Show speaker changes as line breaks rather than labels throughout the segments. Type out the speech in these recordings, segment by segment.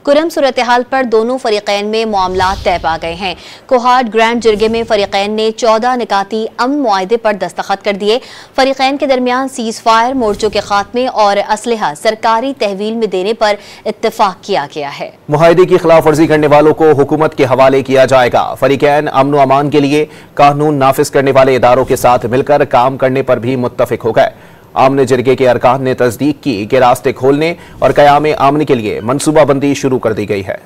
کرم صورتحال پر دونوں فریقین میں معاملات طے پا گئے ہیں۔ کوہاٹ گرینڈ جرگے میں فریقین نے 14 نکاتی امن معاہدے پر دستخط کر دیے۔ فریقین کے درمیان سیز فائر، مورچوں کے خاتمے اور اسلحہ سرکاری تحویل میں دینے پر اتفاق کیا گیا ہے۔
معاہدے کی خلاف ورزی کرنے والوں کو حکومت کے حوالے کیا جائے گا۔ فریقین امن و امان کے لیے قانون نافذ کرنے والے اداروں کے ساتھ مل کر کام کرنے پر بھی متفق ہو گئے۔ آمن جرگے کے ارکان نے تصدیق کی کہ راستے کھولنے اور قیام امن کے لیے منصوبہ بندی شروع کر دی گئی ہے۔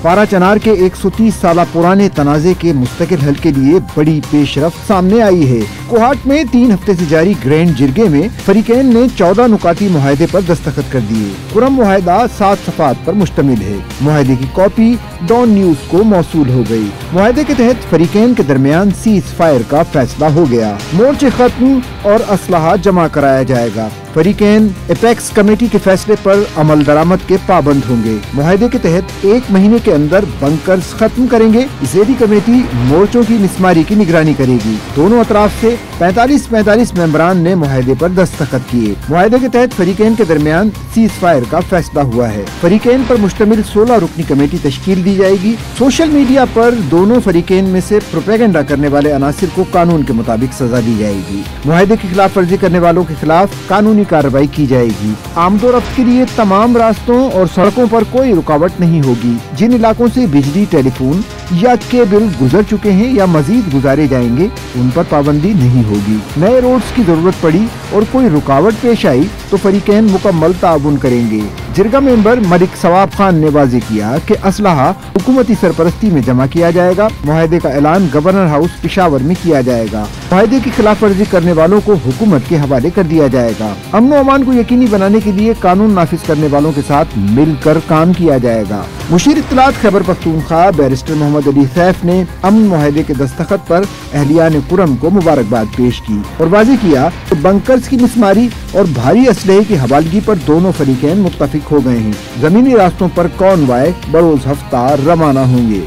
پارا چنار کے 130 سالہ پرانے تنازع کے مستقل حل کے لیے بڑی پیش رفت سامنے آئی ہے۔ کوہاٹ میں 3 ہفتے سے جاری گرینڈ جرگے میں فریقین نے 14 نکاتی معاہدے پر دستخط کر دیے۔ کرم معاہدہ 7 صفحات پر مشتمل ہے۔ معاہدے کی کاپی ڈان نیوز کو موصول ہو گئی۔ معاہدے کے تحت فریقین کے درمیان سیز فائر کا فیصلہ ہو گیا۔ مورچے ختم اور اسلحہ جمع کرایا جائے گا۔ فریقین اپیکس کمیٹی کے فیصلے پر عمل درآمد کے پابند ہوں گے۔ معاہدے کے تحت 1 مہینے کے اندر بنکرز ختم کریں گے۔ ذیلی کمیٹی مورچوں کی مسماری کی نگرانی کرے گی۔ دونوں اطراف سے 45 ممبران نے معاہدے پر دستخط کیے۔ معاہدے کے تحت فریقین کے درمیان سیز فائر کا فیصلہ ہوا ہے۔ فریقین پر مشتمل 16 رکنی کمیٹی تشکیل دی جائے گی۔ سوشل میڈیا پر دونوں فریقین میں سے پروپیگنڈا کرنے والے عناصر کو قانون کے مطابق سزا دی جائے گی۔ معاہدے کی خلاف ورزی کرنے والوں کے خلاف قانونی کارروائی کی جائے گی۔ آمد و رفت کے لیے تمام راستوں اور سڑکوں پر کوئی رکاوٹ نہیں ہوگی۔ جن علاقوں سے بجلی، ٹیلی فون یا کیبل گزر چکے ہیں یا مزید گزارے جائیں گے ان پر پابندی نہیں ہوگی۔ نئے روڈز کی ضرورت پڑی اور کوئی رکاوٹ پیش آئی تو فریقین مکمل تعاون کریں گے۔ جرگہ ممبر ملک ثواب خان نے واضح کیا کہ اسلحہ حکومتی سرپرستی میں جمع کیا جائے گا۔ معاہدے کا اعلان گورنر ہاؤس پشاور میں کیا جائے گا۔ معاہدے کی خلاف ورزی کرنے والوں کو حکومت کے حوالے کر دیا جائے گا۔ امن و امان کو یقینی بنانے کے لیے قانون نافذ کرنے والوں کے ساتھ مل کر کام کیا جائے گا۔ مشیر اطلاعات خیبر پختونخوا بیرسٹر محمد علی سیف نے امن معاہدے کے دستخط پر اہلیان کرم کو مبارکباد پیش کی اور واضح کیا کہ بنکرز کی مسماری اور بھاری اسلحے کی حوالگی پر دونوں فریقین متفق ہو گئے ہیں۔ زمینی راستوں پر کانوائے بروز ہفتہ روانہ ہوں گے۔